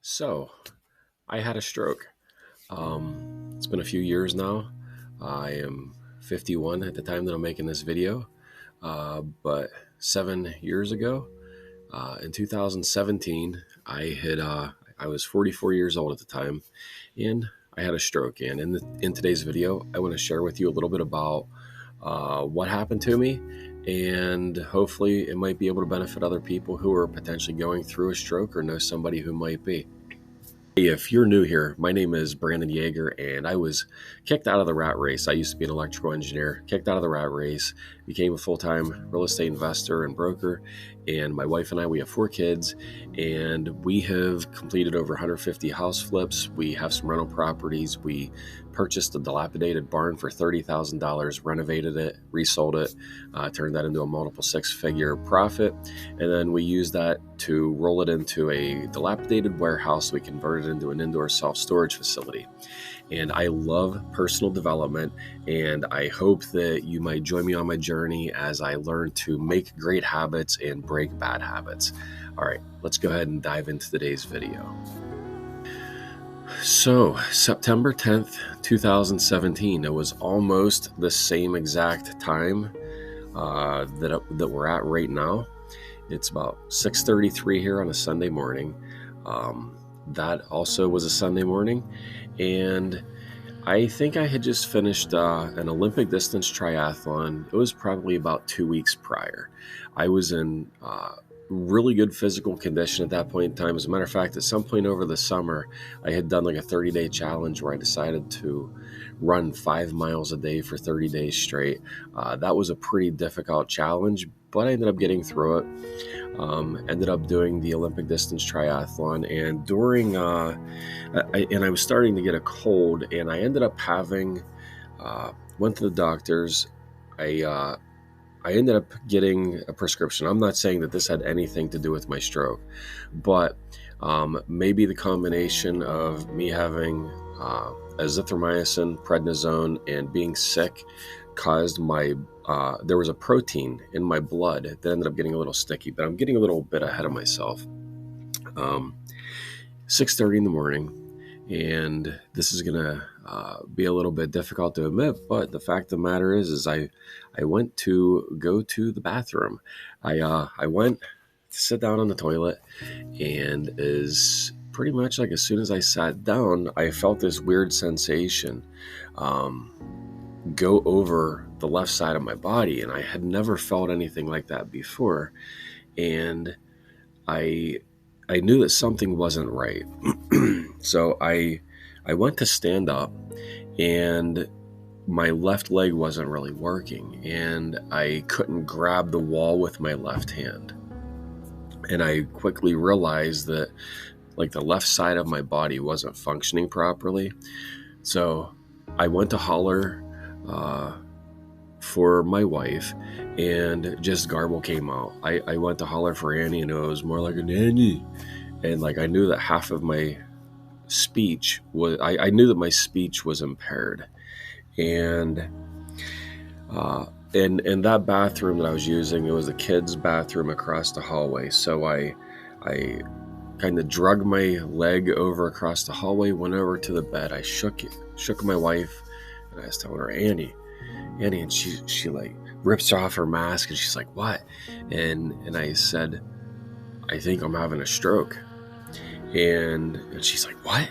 So, I had a stroke. It's been a few years now. I am 51 at the time that I'm making this video. But 7 years ago, in 2017, I was 44 years old at the time, and I had a stroke. And in today's video, I want to share with you a little bit about what happened to me, and hopefully it might be able to benefit other people who are potentially going through a stroke or know somebody who might be. Hey, if you're new here, my name is Brandon Yeager, and I was kicked out of the rat race. I used to be an electrical engineer, kicked out of the rat race, became a full-time real estate investor and broker, and my wife and I, we have 4 kids, and we have completed over 150 house flips. We have some rental properties. We purchased a dilapidated barn for $30,000, renovated it, resold it, turned that into a multiple 6-figure profit, and then we used that to roll it into a dilapidated warehouse. We converted it into an indoor self-storage facility. And I love personal development, and I hope that you might join me on my journey as I learn to make great habits and break bad habits. All right, let's go ahead and dive into today's video. So, September 10th, 2017, it was almost the same exact time that we're at right now. It's about 6:33 here on a Sunday morning. That also was a Sunday morning, and I think I had just finished an Olympic distance triathlon. It was probably about 2 weeks prior. I was in really good physical condition at that point in time. As a matter of fact, at some point over the summer, I had done like a 30-day challenge where I decided to run 5 miles a day for 30 days straight. That was a pretty difficult challenge, but I ended up getting through it. Ended up doing the Olympic distance triathlon, and during I was starting to get a cold, and I ended up having went to the doctors. I ended up getting a prescription. I'm not saying that this had anything to do with my stroke, but maybe the combination of me having azithromycin, prednisone, and being sick caused my there was a protein in my blood that ended up getting a little sticky, but I'm getting a little bit ahead of myself. 6:30 in the morning, and this is gonna be a little bit difficult to admit, but the fact of the matter is I went to go to the bathroom. I went to sit down on the toilet, and as pretty much like as soon as I sat down, I felt this weird sensation go over the left side of my body, and I had never felt anything like that before, and I knew that something wasn't right. So I went to stand up, and my left leg wasn't really working, and I couldn't grab the wall with my left hand. And I quickly realized that like the left side of my body wasn't functioning properly. So I went to holler for my wife, and just garble came out. I went to holler for Annie, and it was more like an Annie. And like I knew that half of my speech was, I knew that my speech was impaired. And in that bathroom that I was using, it was the kids' bathroom across the hallway. So I kind of drug my leg over across the hallway, went over to the bed. I shook my wife, and I was telling her, Annie, and she like rips off her mask, and she's like, what? And I said, I think I'm having a stroke. And she's like, what?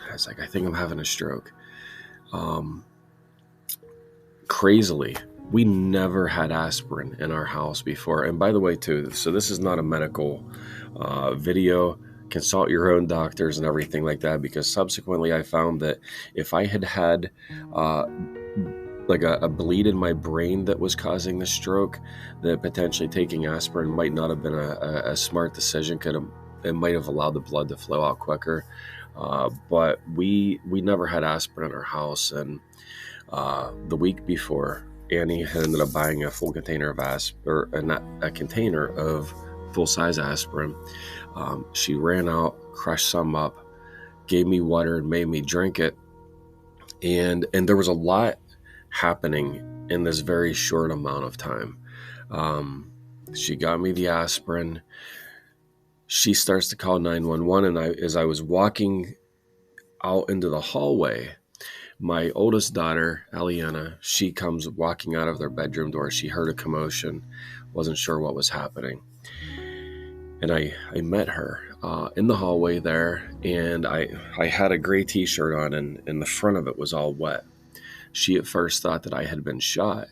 I was like, I think I'm having a stroke. Crazily, we never had aspirin in our house before. And by the way, too, so this is not a medical video. Consult your own doctors and everything like that, because subsequently I found that if I had like a bleed in my brain that was causing the stroke, that potentially taking aspirin might not have been a smart decision. It might have allowed the blood to flow out quicker. But we never had aspirin in our house, and the week before, Annie had ended up buying a full container of a container of full-size aspirin. She ran out, crushed some up, gave me water, and made me drink it. And there was a lot happening in this very short amount of time. She got me the aspirin. she starts to call 911, and as I was walking out into the hallway, my oldest daughter, Aliana, she comes walking out of their bedroom door. She heard a commotion, wasn't sure what was happening. And I met her in the hallway there, and I had a gray t-shirt on, and the front of it was all wet. She at first thought that I had been shot.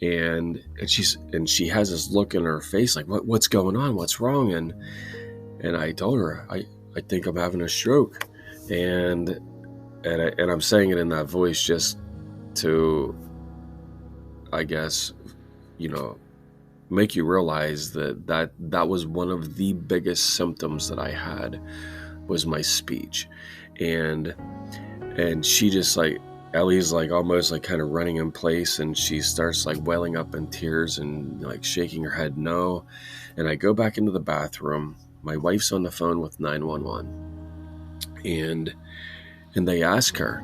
And she has this look in her face like, what's going on? What's wrong? And I told her, I think I'm having a stroke. And I'm saying it in that voice just to, I guess, make you realize that was one of the biggest symptoms that I had, was my speech. And she just like, Ellie's like almost like kind of running in place, and she starts like welling up in tears and like shaking her head no. And I go back into the bathroom. My wife's on the phone with 911, and they ask her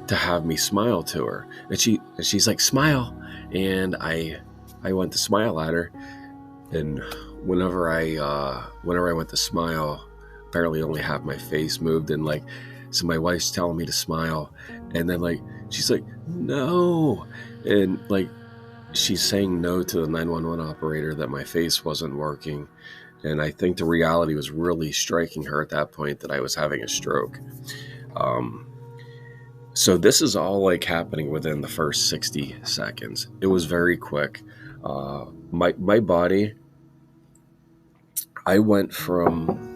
to have me smile to her, and she's like, smile. And I went to smile at her, and whenever I went to smile, apparently only half my face moved, and like, so my wife's telling me to smile, and then like she's like, no, and like she's saying no to the 911 operator that my face wasn't working. And I think the reality was really striking her at that point, that I was having a stroke. So this is all like happening within the first 60 seconds. It was very quick. My body, I went from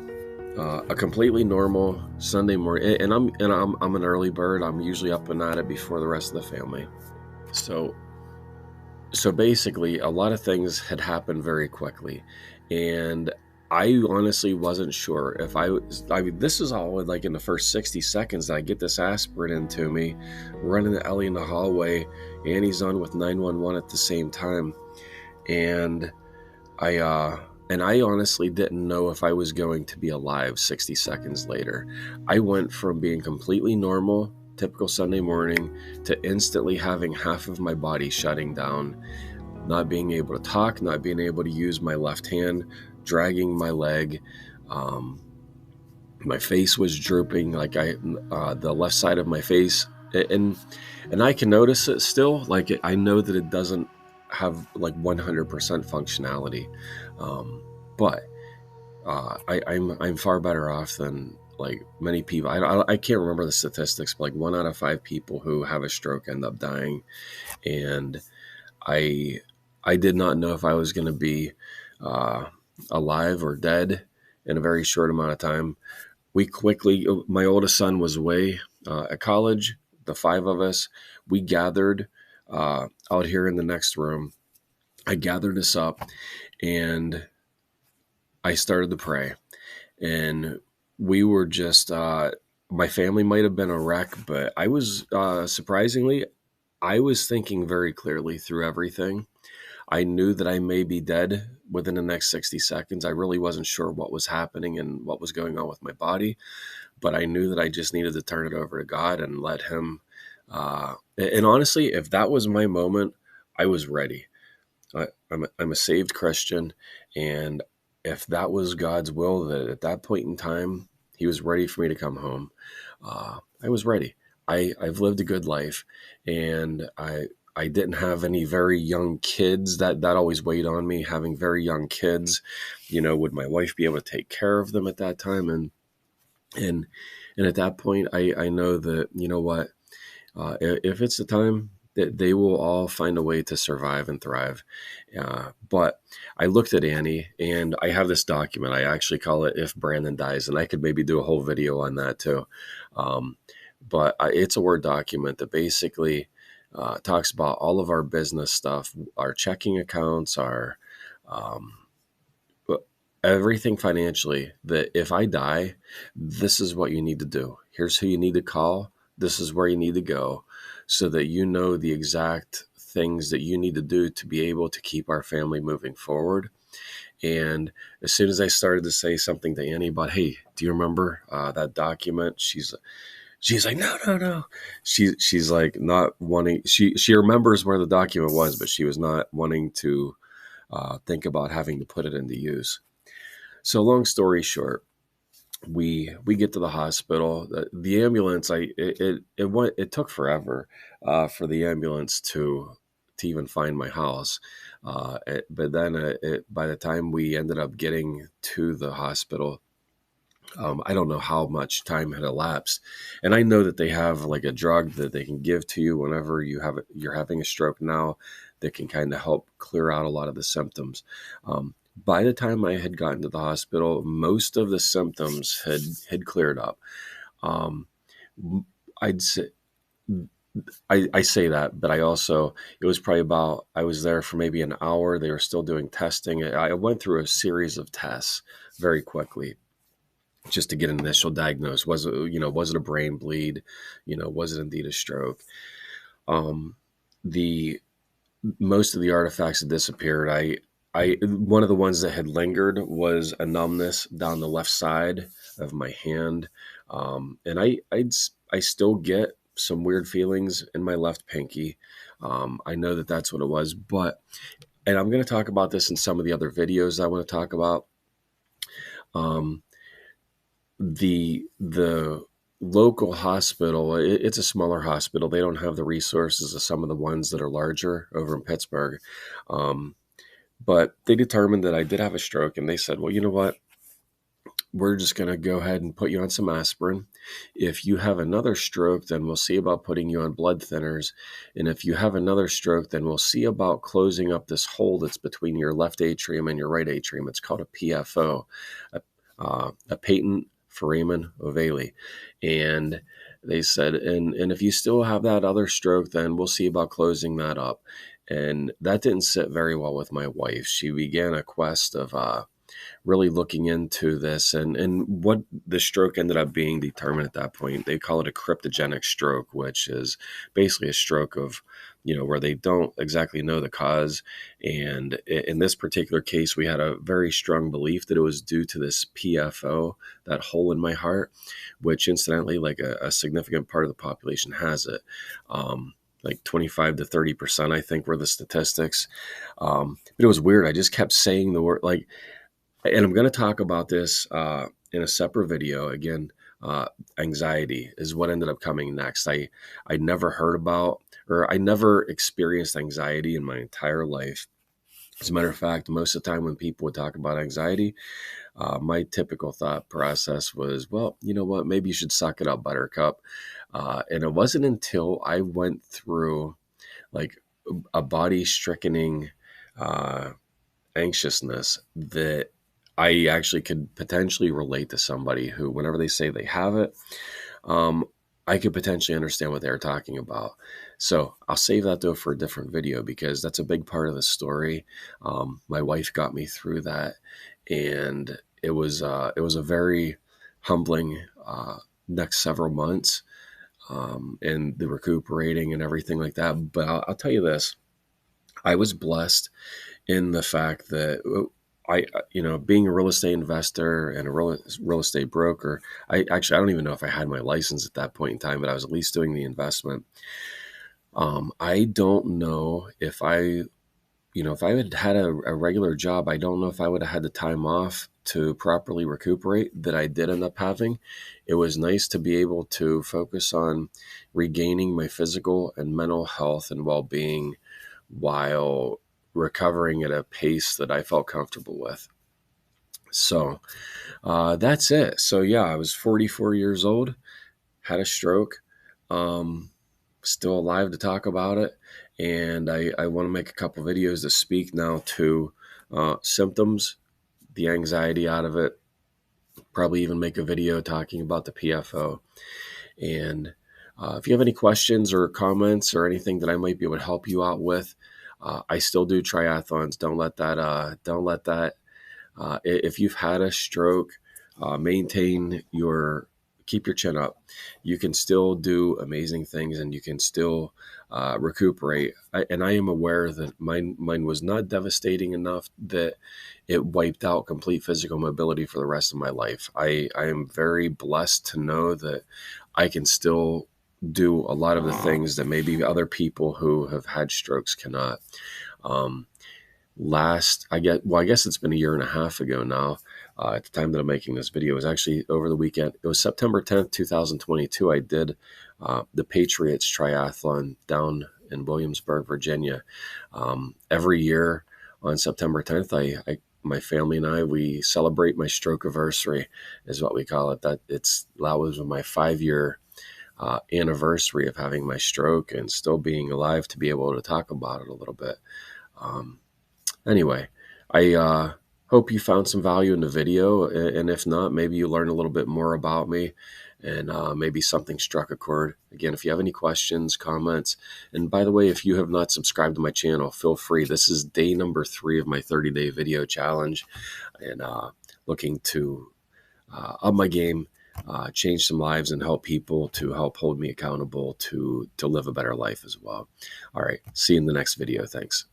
a completely normal Sunday morning, and I'm an early bird. I'm usually up and at it before the rest of the family. So basically, a lot of things had happened very quickly, and I honestly wasn't sure if I mean, this is all like in the first 60 seconds that I get this aspirin into me, running to Ellie in the hallway, Annie's on with 911 at the same time, and I honestly didn't know if I was going to be alive 60 seconds later. I went from being completely normal, typical Sunday morning, to instantly having half of my body shutting down, not being able to talk, not being able to use my left hand, dragging my leg. My face was drooping, like the left side of my face, and I can notice it still. Like I know that it doesn't have like 100% functionality, but I'm far better off than like many people. I can't remember the statistics, but like 1 out of 5 people who have a stroke end up dying, and I did not know if I was going to be alive or dead in a very short amount of time. My oldest son was away at college. The 5 of us, we gathered out here in the next room. I gathered us up, and I started to pray. And we were just, my family might have been a wreck, but I was, surprisingly, I was thinking very clearly through everything. I knew that I may be dead within the next 60 seconds. I really wasn't sure what was happening and what was going on with my body, but I knew that I just needed to turn it over to God and let him. And honestly, if that was my moment, I was ready. I'm a saved Christian, and if that was God's will, that at that point in time, he was ready for me to come home, I was ready. I've lived a good life, and I didn't have any very young kids. That always weighed on me, having very young kids. Would my wife be able to take care of them at that time? And at that point, I know that, you know what, if it's the time, that they will all find a way to survive and thrive. But I looked at Annie, and I have this document. I actually call it If Brandon Dies, and I could maybe do a whole video on that too. But it's a Word document that basically talks about all of our business stuff, our checking accounts, our everything financially, that if I die, this is what you need to do. Here's who you need to call. This is where you need to go, so that you know the exact things that you need to do to be able to keep our family moving forward. And as soon as I started to say something to Annie about, hey, do you remember that document? She's like, no. She's like not wanting, she remembers where the document was, but she was not wanting to think about having to put it into use. So long story short, we get to the hospital. The ambulance, it took forever for the ambulance to even find my house. But then by the time we ended up getting to the hospital, I don't know how much time had elapsed, and I know that they have like a drug that they can give to you whenever you're having a stroke now, that can kind of help clear out a lot of the symptoms. By the time I had gotten to the hospital, most of the symptoms had cleared up. Um, I'd say I say that, but it was probably about, I was there for maybe an hour. They were still doing testing. I went through a series of tests very quickly just to get an initial diagnosis. Was it a brain bleed? Was it indeed a stroke? The Most of the artifacts had disappeared. One of the ones that had lingered was a numbness down the left side of my hand, and I still get some weird feelings in my left pinky. I know that that's what it was, and I'm going to talk about this in some of the other videos I want to talk about. Um, the local hospital, it's a smaller hospital. They don't have the resources of some of the ones that are larger over in Pittsburgh. But they determined that I did have a stroke, and they said, well, you know what? We're just going to go ahead and put you on some aspirin. If you have another stroke, then we'll see about putting you on blood thinners. And if you have another stroke, then we'll see about closing up this hole that's between your left atrium and your right atrium. It's called a PFO, a patent Foramen Ovale. And they said, and if you still have that other stroke, then we'll see about closing that up. And that didn't sit very well with my wife. She began a quest of really looking into this, and what the stroke ended up being determined at that point. They call it a cryptogenic stroke, which is basically a stroke of, where they don't exactly know the cause. And in this particular case, we had a very strong belief that it was due to this PFO, that hole in my heart, which incidentally, like a significant part of the population has it. Like 25 to 30%, I think, were the statistics. But it was weird. I just kept saying the word, like, and I'm going to talk about this in a separate video. Again, anxiety is what ended up coming next. I never heard about, or I never experienced anxiety in my entire life. As a matter of fact, most of the time when people would talk about anxiety, my typical thought process was, well, you know what, maybe you should suck it up, buttercup. And it wasn't until I went through like a body stricken anxiousness that I actually could potentially relate to somebody who, whenever they say they have it, I could potentially understand what they're talking about. So I'll save that though for a different video, because that's a big part of the story. My wife got me through that, and it was a very humbling next several months, and the recuperating and everything like that. But I'll tell you this, I was blessed in the fact that being a real estate investor and a real estate broker, I don't even know if I had my license at that point in time, but I was at least doing the investment. I don't know if if I had had a regular job, I don't know if I would have had the time off to properly recuperate that I did end up having. It was nice to be able to focus on regaining my physical and mental health and well-being while recovering at a pace that I felt comfortable with. So that's it. So yeah, I was 44 years old, had a stroke, still alive to talk about it. And I want to make a couple videos to speak now to symptoms, the anxiety out of it, probably even make a video talking about the PFO. And if you have any questions or comments or anything that I might be able to help you out with, I still do triathlons. Don't let that. If you've had a stroke, keep your chin up. You can still do amazing things, and you can still recuperate. And I am aware that mine was not devastating enough that it wiped out complete physical mobility for the rest of my life. I am very blessed to know that I can still do a lot of the things that maybe other people who have had strokes cannot. I guess it's been a year and a half ago now. at the time that I'm making this video. It was actually over the weekend. It was September 10th, 2022. I did the Patriots Triathlon down in Williamsburg, Virginia. Every year on September 10th, my family and I, we celebrate my stroke anniversary, is what we call it. That was my 5-year anniversary of having my stroke and still being alive to be able to talk about it a little bit. Anyway, I hope you found some value in the video, and if not, maybe you learned a little bit more about me, and maybe something struck a chord. Again, if you have any questions, comments, and by the way, if you have not subscribed to my channel, feel free. This is day number 3 of my 30-day video challenge, and looking to up my game, change some lives, and help people to help hold me accountable to live a better life as well. All right, see you in the next video. Thanks.